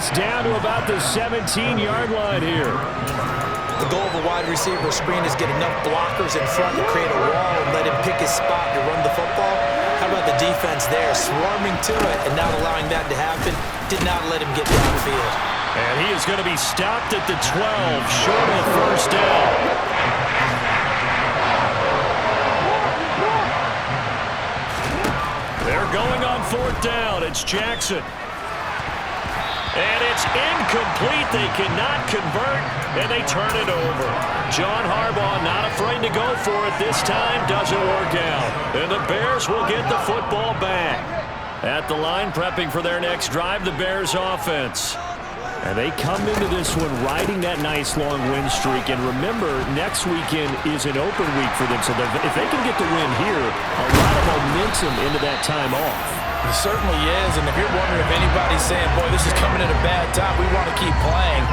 It's down to about the 17-yard line here. The goal of a wide receiver screen is get enough blockers in front to create a wall and let him pick his spot to run the football. How about the defense there, swarming to it and not allowing that to happen? Did not let him get downfield. And he is going to be stopped at the 12, short of the first down. They're going on fourth down. It's Jackson. And it's incomplete. They cannot convert, and they turn it over. John Harbaugh not afraid to go for it this time. Doesn't work out. And the Bears will get the football back. At the line, prepping for their next drive, the Bears offense. And they come into this one riding that nice long win streak. And remember, next weekend is an open week for them. So if they can get the win here, a lot of momentum into that time off. It certainly is, and if you're wondering if anybody's saying, boy, this is coming at a bad time, we want to keep playing,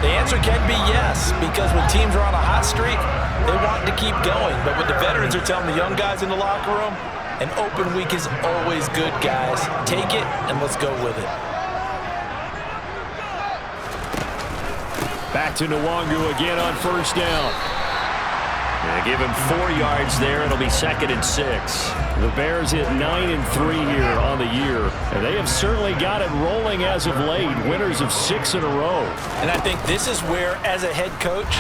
the answer can be yes, because when teams are on a hot streak, they want to keep going. But what the veterans are telling the young guys in the locker room, an open week is always good, guys. Take it, and let's go with it. Back to Nwangu again on first down. They give him 4 yards there. It'll be 2nd and 6. The Bears hit 9-3 here on the year, and they have certainly got it rolling as of late. Winners of 6 in a row. And I think this is where, as a head coach,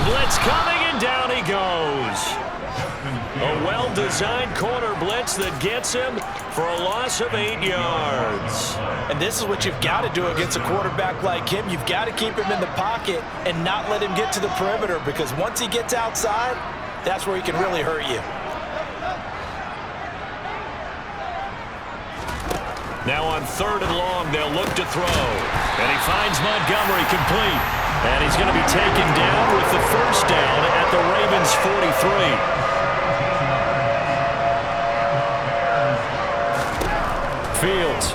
blitz coming, and down he goes. A well-designed corner blitz that gets him for a loss of 8 yards. And this is what you've got to do against a quarterback like him. You've got to keep him in the pocket and not let him get to the perimeter, because once he gets outside, that's where he can really hurt you. Now on 3rd and long, they'll look to throw. And he finds Montgomery complete. And he's going to be taken down with the first down at the Ravens' 43. Fields.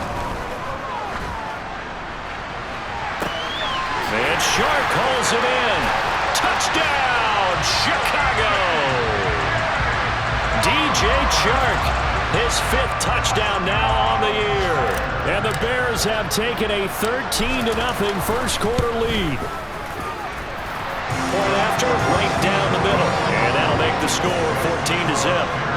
And Shark hauls it in. Touchdown, Chicago! DJ Chark, his 5th touchdown now on the year. And the Bears have taken a 13-0 first quarter lead. Point after, right down the middle. And that'll make the score 14-0.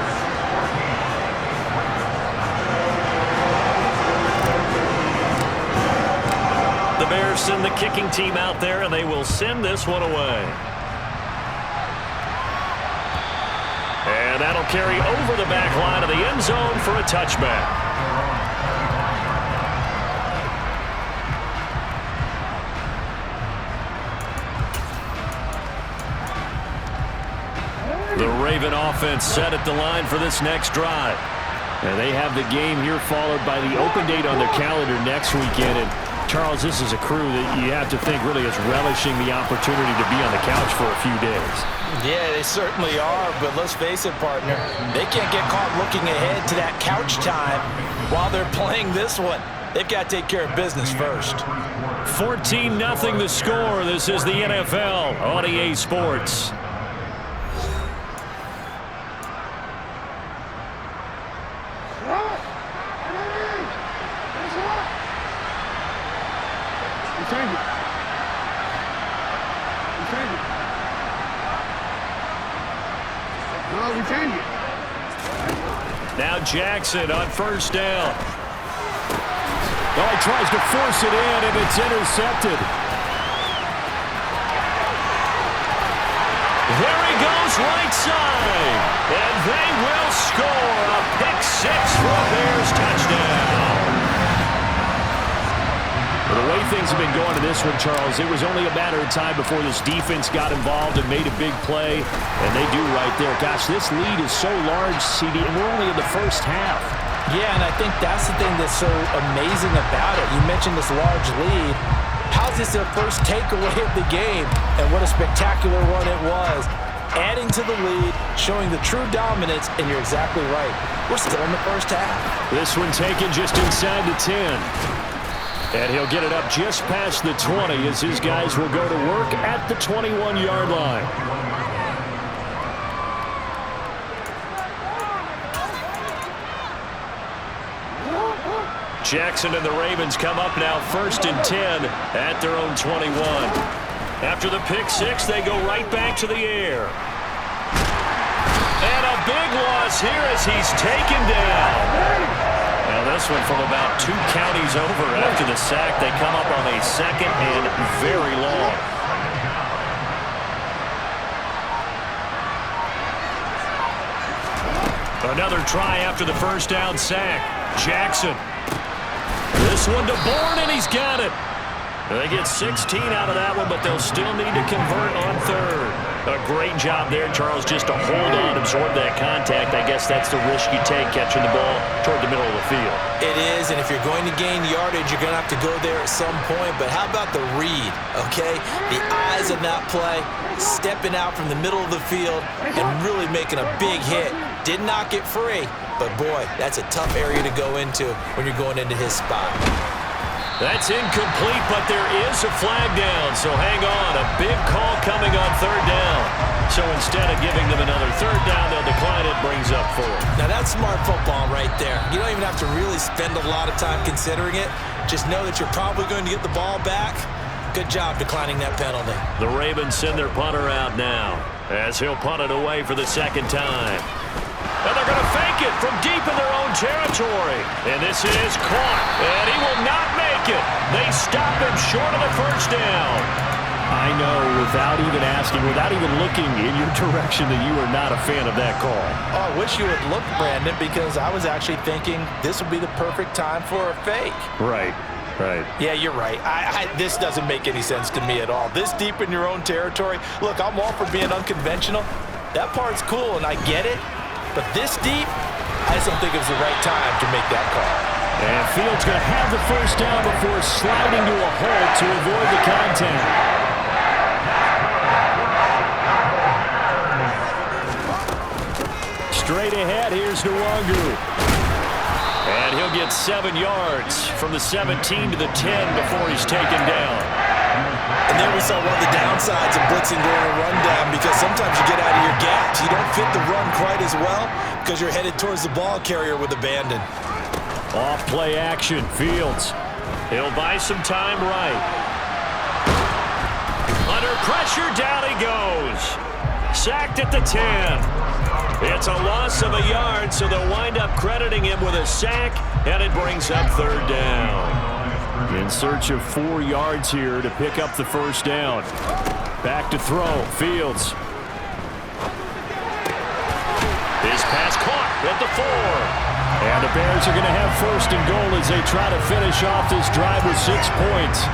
The Bears send the kicking team out there, and they will send this one away. And that'll carry over the back line of the end zone for a touchback. The Raven offense set at the line for this next drive. And they have the game here followed by the open date on their calendar next weekend. And Charles, this is a crew that you have to think really is relishing the opportunity to be on the couch for a few days. Yeah, they certainly are, but let's face it, partner, they can't get caught looking ahead to that couch time while they're playing this one. They've got to take care of business first. 14-0 the score. This is the NFL on EA Sports. Now Jackson on first down. Oh, he tries to force it in, and it's intercepted. There he goes, right side. And they will score a pick-6 for a Bears touchdown. Well, the way things have been going to this one, Charles, it was only a matter of time before this defense got involved and made a big play, and they do right there. Gosh, this lead is so large, CD, and we're only in the first half. Yeah, and I think that's the thing that's so amazing about it. You mentioned this large lead. How's this their first takeaway of the game? And what a spectacular one it was. Adding to the lead, showing the true dominance, and you're exactly right. We're still in the first half. This one taken just inside the 10. And he'll get it up just past the 20 as his guys will go to work at the 21-yard line. Jackson and the Ravens come up now 1st and 10 at their own 21. After the pick six, they go right back to the air. And a big loss here as he's taken down. Now this one from about 2 counties over after the sack. They come up on a 2nd and very long. Another try after the first down sack. Jackson. This one to Bourne, and he's got it. They get 16 out of that one, but they'll still need to convert on 3rd. A great job there, Charles, just to hold on, absorb that contact. I guess that's the risk you take, catching the ball toward the middle of the field. It is, and if you're going to gain yardage, you're going to have to go there at some point. But how about the read, okay? The eyes of that play, stepping out from the middle of the field and really making a big hit. Did not get free, but boy, that's a tough area to go into when you're going into his spot. That's incomplete, but there is a flag down, so hang on. A big call coming on 3rd down. So instead of giving them another 3rd down, they'll decline it, brings up 4th. Now that's smart football right there. You don't even have to really spend a lot of time considering it. Just know that you're probably going to get the ball back. Good job declining that penalty. The Ravens send their punter out now as he'll punt it away for the 2nd time. And they're going to fake it from deep in their own territory. And this is caught. And he will not make it. They stop him short of the 1st down. I know, without even asking, without even looking in your direction, that you are not a fan of that call. Oh, I wish you would look, Brandon, because I was actually thinking this would be the perfect time for a fake. Right. Right. Yeah, you're right. This doesn't make any sense to me at all. This deep in your own territory. Look, I'm all for being unconventional. That part's cool, and I get it. But this deep, I just don't think it's the right time to make that call. And Fields going to have the 1st down before sliding to a hole to avoid the contact. Straight ahead, here's Nwangu. And he'll get 7 yards from the 17 to the 10 before he's taken down. And there we saw one of the downsides of blitzing during a rundown, because sometimes you get out of your gaps. You don't fit the run quite as well because you're headed towards the ball carrier with abandon. Off play action, Fields. He'll buy some time right. Under pressure, down he goes. Sacked at the 10. It's a loss of a yard, so they'll wind up crediting him with a sack, and it brings up 3rd down. In search of 4 yards here to pick up the 1st down. Back to throw, Fields. His pass caught at the 4. And the Bears are going to have 1st and goal as they try to finish off this drive with 6 points.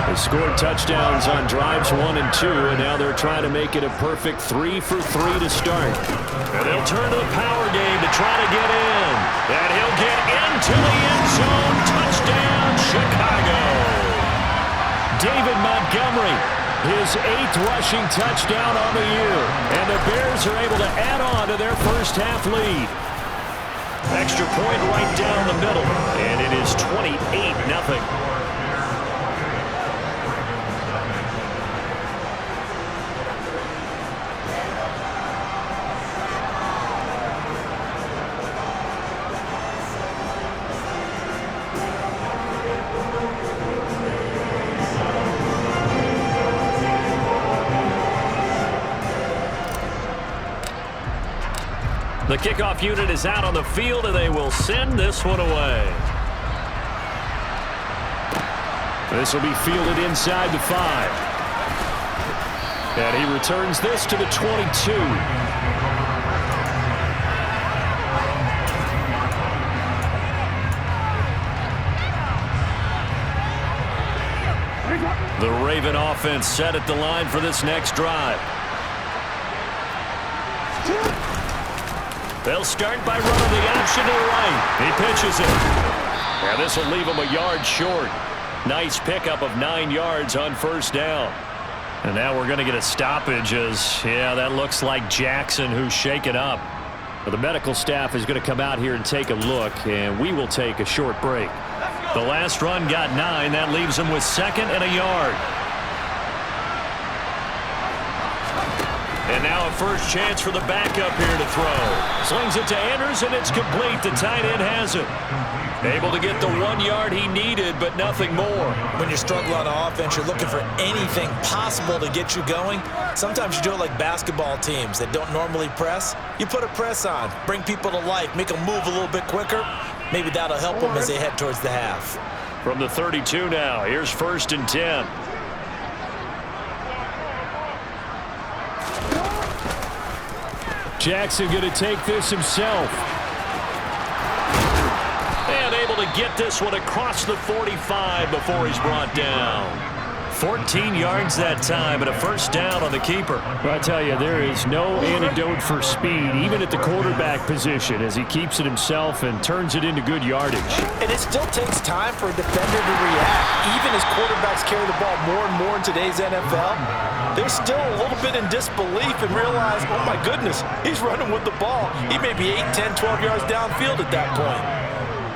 They scored touchdowns on drives 1 and 2, and now they're trying to make it a perfect 3 for 3 to start. And they'll turn to the power game to try to get in. And he'll get into the end zone. Touchdown, Chicago. David Montgomery, his 8th rushing touchdown on the year. And the Bears are able to add on to their first half lead. Extra point right down the middle, and it is 28-0. The kickoff unit is out on the field, and they will send this one away. This will be fielded inside the 5. And he returns this to the 22. The Raven offense set at the line for this next drive. They'll start by running the option to the right. He pitches it. And this will leave him a yard short. Nice pickup of 9 yards on 1st down. And now we're going to get a stoppage as, yeah, that looks like Jackson who's shaken up. Well, the medical staff is going to come out here and take a look, and we will take a short break. The last run got 9. That leaves him with 2nd and a yard. And now a first chance for the backup here to throw. Slings it to Andrews, and it's complete. The tight end has it. Able to get the 1 yard he needed, but nothing more. When you struggle on offense, you're looking for anything possible to get you going. Sometimes you do it like basketball teams that don't normally press. You put a press on, bring people to life, make them move a little bit quicker. Maybe that'll help them as they head towards the half. From the 32 now, here's 1st and 10. Jackson going to take this himself. And able to get this one across the 45 before he's brought down. 14 yards that time and a first down on the keeper. Well, I tell you, there is no antidote for speed, even at the quarterback position, as he keeps it himself and turns it into good yardage. And it still takes time for a defender to react. Even as quarterbacks carry the ball more and more in today's NFL, they're still a little bit in disbelief and realize, oh my goodness, he's running with the ball. He may be 8, 10, 12 yards downfield at that point.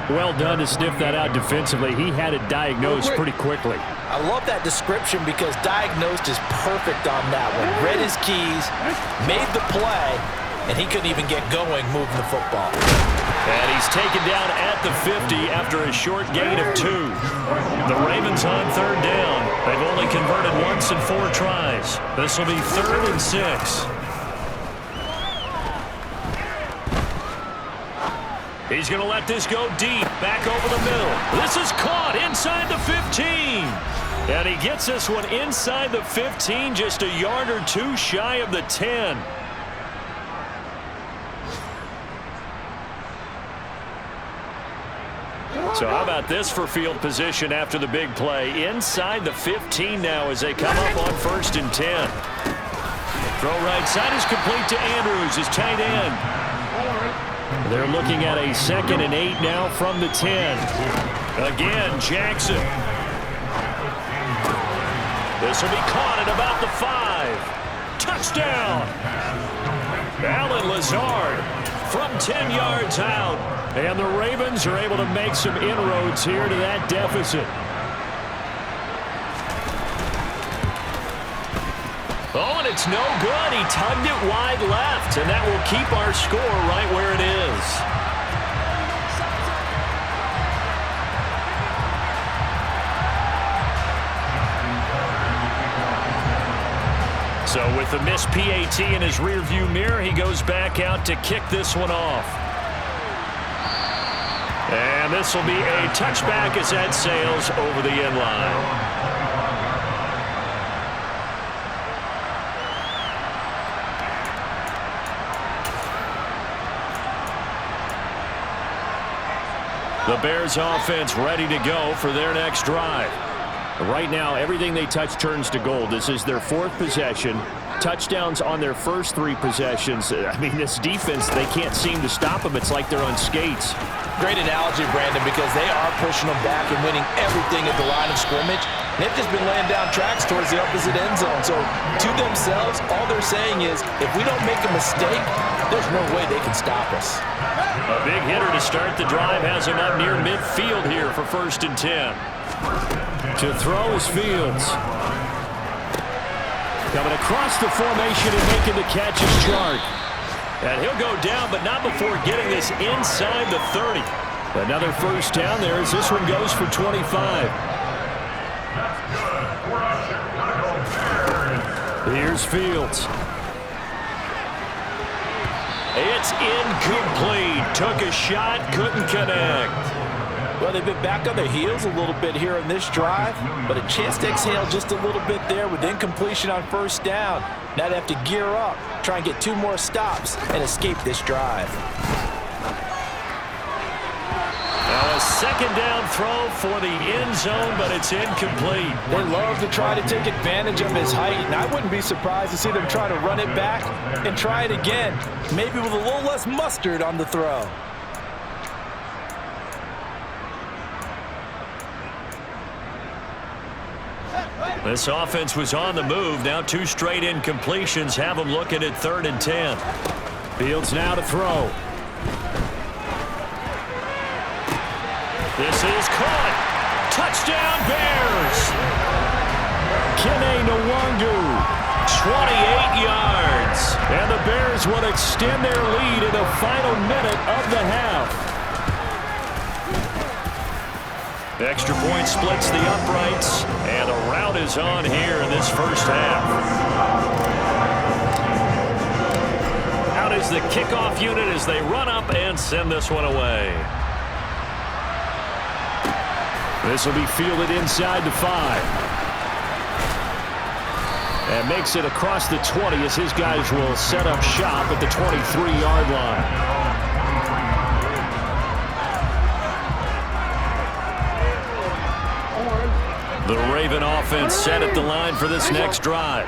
Well done to sniff that out defensively. He had it diagnosed pretty quickly. I love that description because diagnosed is perfect on that one. Read his keys, made the play, and he couldn't even get going moving the football. And he's taken down at the 50 after a short gain of 2. The Ravens on 3rd down. They've only converted once in 4 tries. This will be 3rd and 6. He's going to let this go deep, back over the middle. This is caught inside the 15. And he gets this one inside the 15, just a yard or 2 shy of the 10. So how about this for field position after the big play? Inside the 15 now as they come up on 1st and 10. Throw right side is complete to Andrews, his tight end. They're looking at a 2nd and 8 now from the 10. Again, Jackson. This will be caught at about the 5. Touchdown! Alan Lazard from 10 yards out. And the Ravens are able to make some inroads here to that deficit. Oh, and it's no good. He tugged it wide left, and that will keep our score right where it is. So with the missed PAT in his rearview mirror, he goes back out to kick this one off. And this will be a touchback as that sails over the end line. The Bears offense ready to go for their next drive. Right now, everything they touch turns to gold. This is their 4th possession. Touchdowns on their first 3 possessions. I mean, this defense, they can't seem to stop them. It's like they're on skates. Great analogy, Brandon, because they are pushing them back and winning everything at the line of scrimmage. They've just been laying down tracks towards the opposite end zone. So to themselves, all they're saying is, if we don't make a mistake, there's no way they can stop us. A big hitter to start the drive has him up near midfield here for 1st and 10. To throw is Fields. Coming across the formation and making the catch is Chark. And he'll go down, but not before getting this inside the 30. Another first down there as this one goes for 25. Here's Fields. It's incomplete. Took a shot, couldn't connect. Well, they've been back on their heels a little bit here on this drive, but a chance to exhale just a little bit there with incompletion on 1st down. Now they have to gear up, try and get 2 more stops, and escape this drive. Now a 2nd down throw for the end zone, but it's incomplete. They love to try to take advantage of his height, and I wouldn't be surprised to see them try to run it back and try it again, maybe with a little less mustard on the throw. This offense was on the move. Now 2 straight incompletions have them looking at 3rd and 10. Fields now to throw. This is caught. Touchdown Bears. Kene Nwangu. 28 yards. And the Bears will extend their lead in the final minute of the half. Extra point splits the uprights, and a rout is on here in this first half. Out is the kickoff unit as they run up and send this one away. This will be fielded inside the 5. And makes it across the 20 as his guys will set up shop at the 23-yard line. The Raven offense set at the line for this next drive.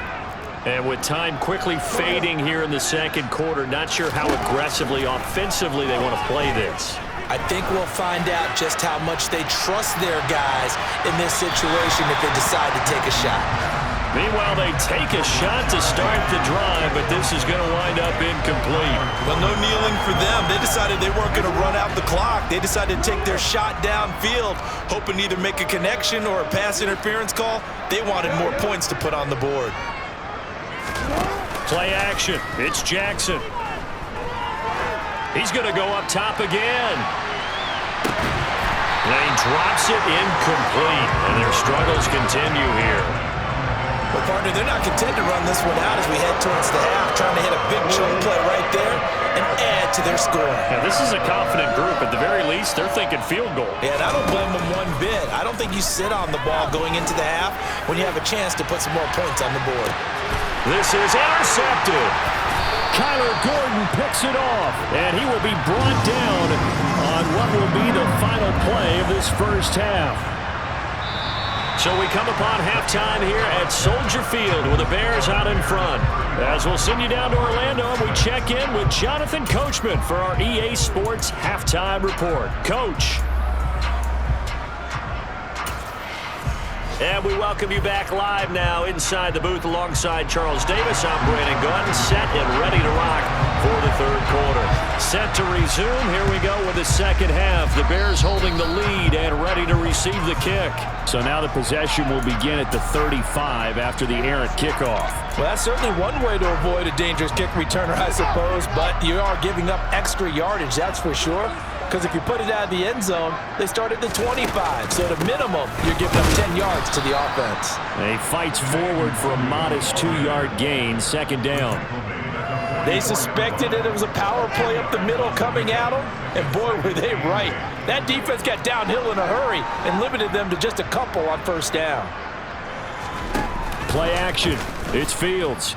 And with time quickly fading here in the second quarter, not sure how aggressively, offensively they want to play this. I think we'll find out just how much they trust their guys in this situation if they decide to take a shot. Meanwhile, they take a shot to start the drive, but this is going to wind up incomplete. Well, no kneeling for them. They decided they weren't going to run out the clock. They decided to take their shot downfield, hoping to either make a connection or a pass interference call. They wanted more points to put on the board. Play action. It's Jackson. He's going to go up top again. Lane drops it incomplete, and their struggles continue here. Well, partner, they're not content to run this one out as we head towards the half, trying to hit a big chunk play right there and add to their score. Yeah, this is a confident group. At the very least, they're thinking field goal. Yeah, and I don't blame them one bit. I don't think you sit on the ball going into the half when you have a chance to put some more points on the board. This is intercepted. Kyler Gordon picks it off, and he will be brought down on what will be the final play of this first half. So we come upon halftime here at Soldier Field with the Bears out in front. As we'll send you down to Orlando, and we check in with Jonathan Coachman for our EA Sports Halftime Report. Coach. And we welcome you back live now inside the booth alongside Charles Davis. I'm Brandon Gunn, set and ready to rock for the third quarter. Set to resume. Here we go with the second half. The Bears holding the lead and ready to receive the kick. So now the possession will begin at the 35 after the errant kickoff. Well, that's certainly one way to avoid a dangerous kick returner, I suppose, but you are giving up extra yardage, that's for sure. Because if you put it out of the end zone, they start at the 25. So at a minimum, you're giving up 10 yards to the offense. He fights forward for a modest 2-yard gain, second down. They suspected that it was a power play up the middle coming at them, and boy, were they right. That defense got downhill in a hurry and limited them to just a couple on first down. Play action. It's Fields.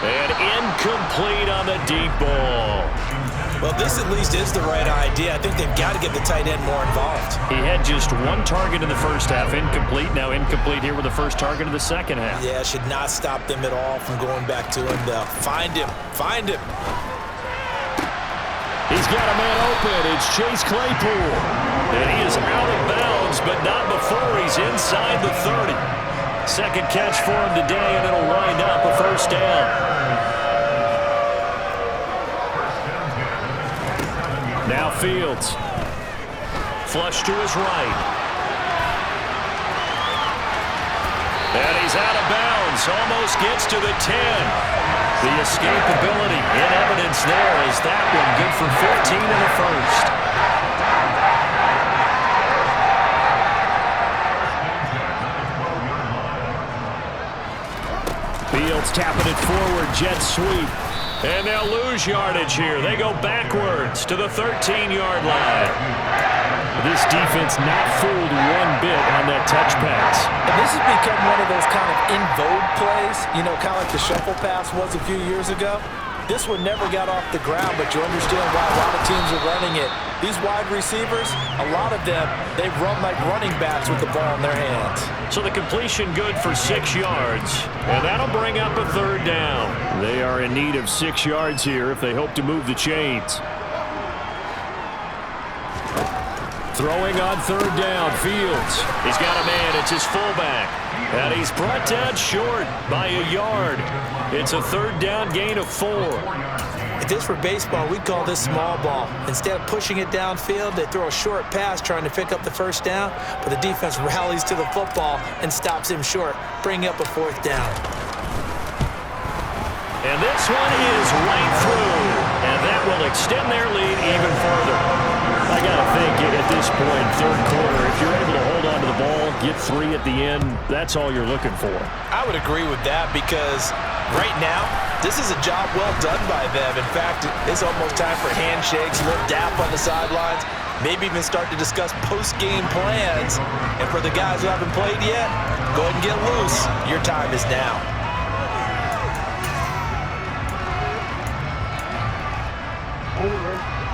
And incomplete on the deep ball. Well, this at least is the right idea. I think they've got to get the tight end more involved. He had just one target in the first half, incomplete. Now incomplete here with the first target of the second half. Yeah, should not stop them at all from going back to him. Find him. Find him. He's got a man open. It's Chase Claypool. And he is out of bounds, but not before he's inside the 30. Second catch for him today, and it'll wind up a first down. Now Fields. Flush to his right. And he's out of bounds. Almost gets to the 10. The escapability in evidence there as that one good for 15 in the first. Fields tapping it forward, jet sweep. And they'll lose yardage here. They go backwards to the 13-yard line. This defense not fooled one bit on that touch pass. And this has become one of those kind of in vogue plays, you know, kind of like the shuffle pass was a few years ago. This one never got off the ground, but you understand why a lot of teams are running it. These wide receivers, a lot of them, they run like running backs with the ball in their hands. So the completion good for 6 yards, and that'll bring up a third down. They are in need of 6 yards here if they hope to move the chains. Throwing on third down, Fields. He's got a man. It's his fullback. And he's brought down short by a yard. It's a third down gain of 4. If this were baseball, we'd call this small ball. Instead of pushing it downfield, they throw a short pass trying to pick up the first down, but the defense rallies to the football and stops him short, bringing up a fourth down. And this one is right through. And that will extend their lead even further. I got to think at this point, third quarter, if you're able to hold on to the ball, get 3 at the end, that's all you're looking for. I would agree with that because right now, this is a job well done by them. In fact, it's almost time for handshakes, a little dap on the sidelines, maybe even start to discuss post-game plans. And for the guys who haven't played yet, go ahead and get loose. Your time is now.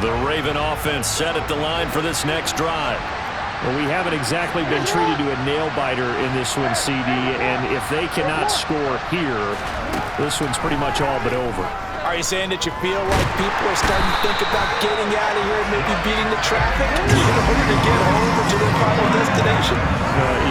The Raven offense set at the line for this next drive. Well, we haven't exactly been treated to a nail-biter in this one, CD, and if they cannot score here, this one's pretty much all but over. Are you saying that you feel like people are starting to think about getting out of here and maybe beating the traffic in order to get home or to their final destination?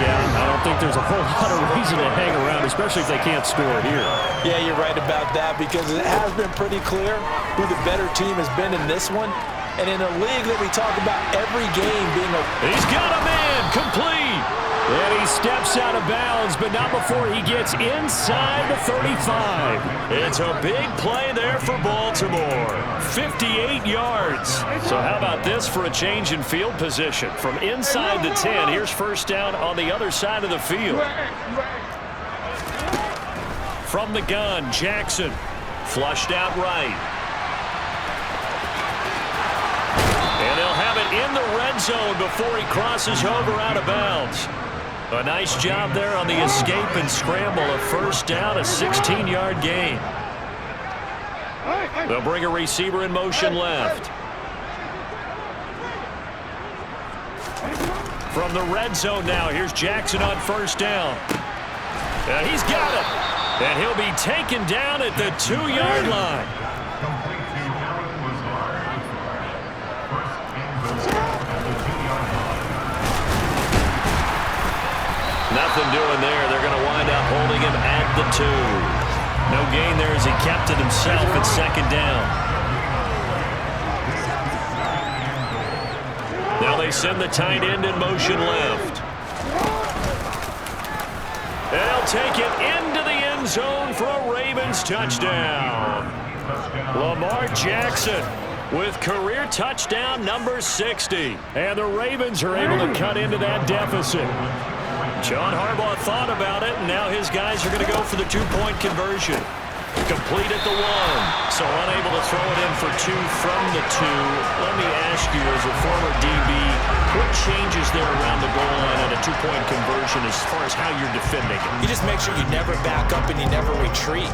Yeah, I don't think there's a whole lot of reason to hang around, especially if they can't score here. Yeah, you're right about that because it has been pretty clear who the better team has been in this one. And in a league that we talk about every game being a... He's got a man, complete. And he steps out of bounds, but not before he gets inside the 35. It's a big play there for Baltimore. 58 yards. So how about this for a change in field position? From inside the 10, here's first down on the other side of the field. From the gun, Jackson. Flushed out right. And they'll have it in the red zone before he crosses over out of bounds. A nice job there on the escape and scramble. A first down, a 16-yard gain. They'll bring a receiver in motion left. From the red zone now, here's Jackson on first down. And he's got it. And he'll be taken down at the 2-yard line. Nothing doing there. They're going to wind up holding him at the 2. No gain there as he kept it himself at second down. Now they send the tight end in motion left. And they'll take it into the end zone for a Ravens touchdown. Lamar Jackson with career touchdown number 60. And the Ravens are able to cut into that deficit. John Harbaugh thought about it, and now his guys are going to go for the 2-point conversion. Complete at the 1, so unable to throw it in for 2 from the 2. Let me ask you, as a former DB, what changes there around the goal line on a 2-point conversion as far as how you're defending it? You just make sure you never back up and you never retreat.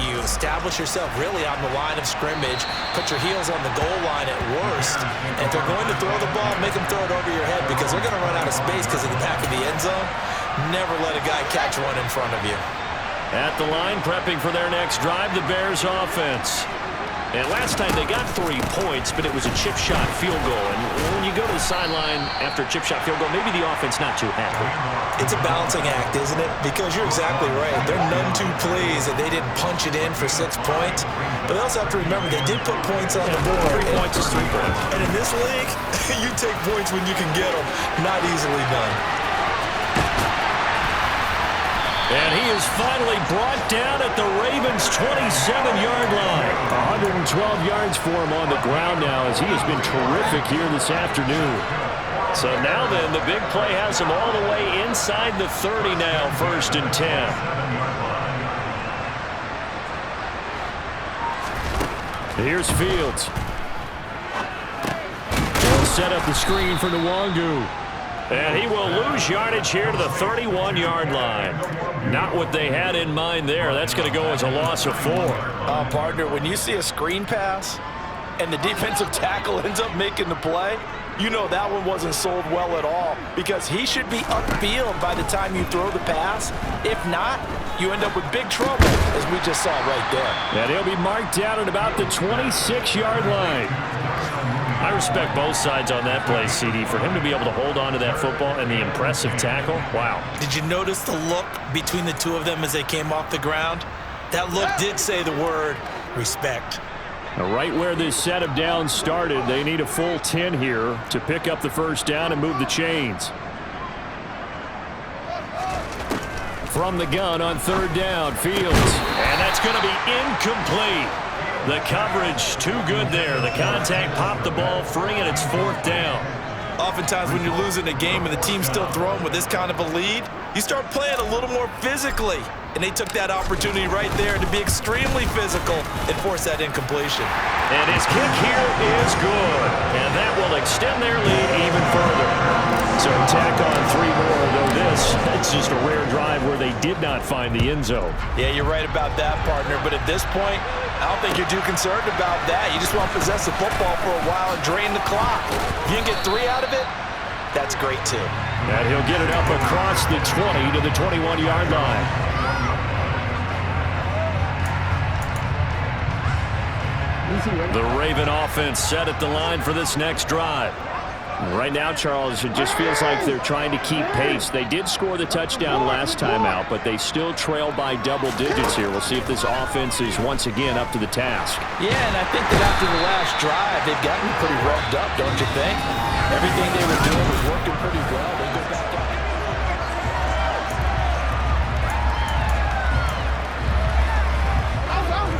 You establish yourself really on the line of scrimmage, put your heels on the goal line at worst, and if they're going to throw the ball, make them throw it over your head because they're going to run out of space because of the back of the end zone. Never let a guy catch one in front of you. At the line, prepping for their next drive, the Bears offense. And last time they got 3 points, but it was a chip shot field goal. And when you go to the sideline after a chip shot field goal, maybe the offense not too happy. It's a balancing act, isn't it? Because you're exactly right. They're none too pleased that they didn't punch it in for 6 points. But they also have to remember they did put points on the board. 3 points is 3 points. And in this league, you take points when you can get them. Not easily done. And he is finally brought down at the Ravens' 27-yard line. 112 yards for him on the ground now as he has been terrific here this afternoon. So now then, the big play has him all the way inside the 30 now, 1st and 10. Here's Fields. They'll set up the screen for Nwangu. And he will lose yardage here to the 31-yard line. Not what they had in mind there. That's going to go as a loss of 4. Partner, when you see a screen pass and the defensive tackle ends up making the play, you know that one wasn't sold well at all because he should be upfield by the time you throw the pass. If not, you end up with big trouble, as we just saw right there. And he'll be marked down at about the 26-yard line. I respect both sides on that play, CD. For him to be able to hold on to that football and the impressive tackle, wow. Did you notice the look between the two of them as they came off the ground? That look did say the word respect. Right where this set of downs started, they need a full 10 here to pick up the first down and move the chains. from the gun on third down. Fields. And that's going to be incomplete. The coverage too good there. The contact popped the ball free, and it's fourth down. Oftentimes when you're losing a game and the team's still throwing with this kind of a lead, you start playing a little more physically. And they took that opportunity right there to be extremely physical and force that incompletion. And his kick here is good. And that will extend their lead even further. So tack on 3 more, though it's just a rare drive where they did not find the end zone. Yeah, you're right about that, partner. But at this point, I don't think you're too concerned about that. You just want to possess the football for a while and drain the clock. If you can get 3 out of it, that's great too. And he'll get it up across the 20 to the 21-yard line. The Raven offense set at the line for this next drive. Right now, Charles, it just feels like they're trying to keep pace. They did score the touchdown last time out, but they still trail by double digits here. We'll see if this offense is once again up to the task. Yeah, and I think that after the last drive, they've gotten pretty revved up, don't you think? Everything they were doing was working pretty well. They go back up.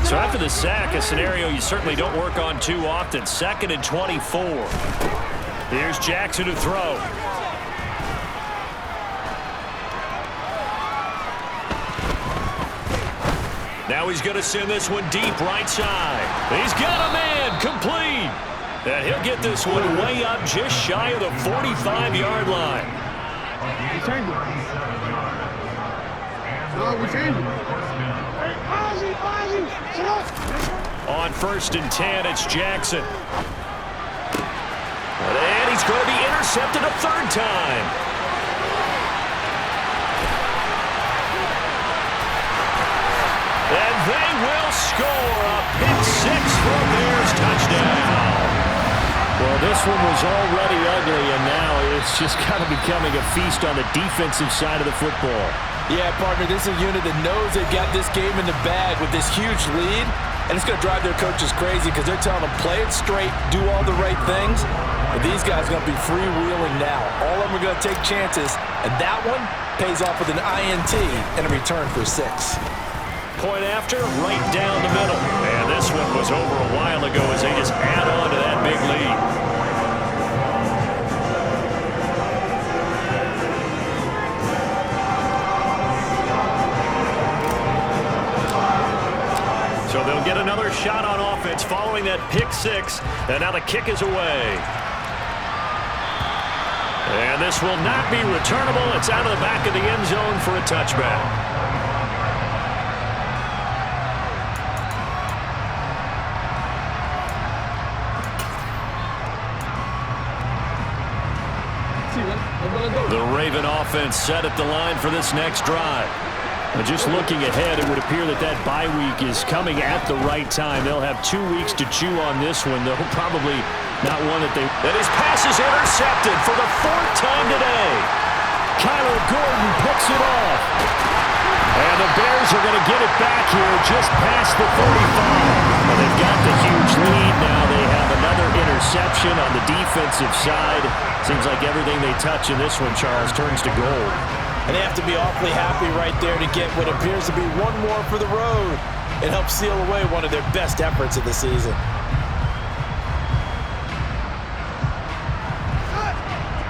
So after the sack, a scenario you certainly don't work on too often. 2nd and 24. Here's Jackson to throw. Now he's going to send this one deep right side. He's got a man, complete. And he'll get this one way up just shy of the 45-yard line. On 1st and 10, it's Jackson. And he's going to be intercepted a 3rd time. And they will score a pick 6 for a Bears touchdown. Well, this one was already ugly, and now it's just kind of becoming a feast on the defensive side of the football. Yeah, partner, this is a unit that knows they've got this game in the bag with this huge lead, and it's going to drive their coaches crazy because they're telling them, play it straight, do all the right things. But these guys are going to be freewheeling now. All of them are going to take chances, and that one pays off with an INT and a return for 6. Point after, right down the middle. And this one was over a while ago as they just add on to that big lead. So they'll get another shot on offense following that pick 6. And now the kick is away. And this will not be returnable. It's out of the back of the end zone for a touchback. The Raven offense set at the line for this next drive. Just looking ahead, it would appear that that bye week is coming at the right time. They'll have 2 weeks to chew on this one, though probably not one that they... And his pass is intercepted for the 4th time today. Kyler Gordon picks it off. And the Bears are going to get it back here just past the 35. Well, they've got the huge lead now. They have another interception on the defensive side. Seems like everything they touch in this one, Charles, turns to gold. And they have to be awfully happy right there to get what appears to be one more for the road. It helps seal away one of their best efforts of the season.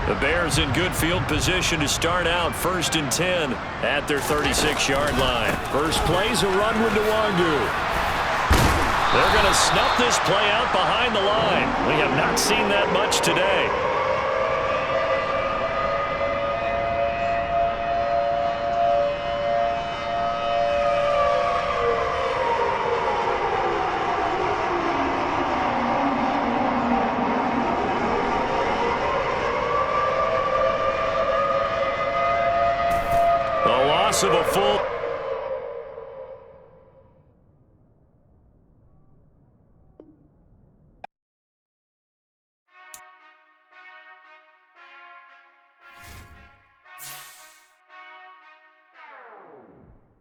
The Bears in good field position to start out 1st and 10 at their 36-yard line. First play's a run with Nwangu. They're going to snuff this play out behind the line. We have not seen that much today. Of a full.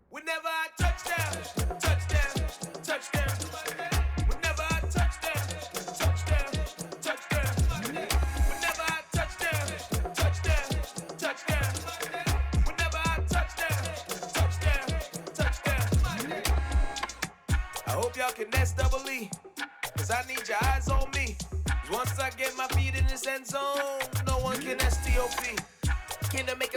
Whenever I touchdown, touchdown, touchdown. Whenever I touchdown, touchdown, touchdown. Whenever I touchdown, touchdown, touchdown. Whenever I touchdown, hope y'all can nest double E. Cause I need your eyes on me. Once I get my feet in this end zone, no one can STOP. Can I make a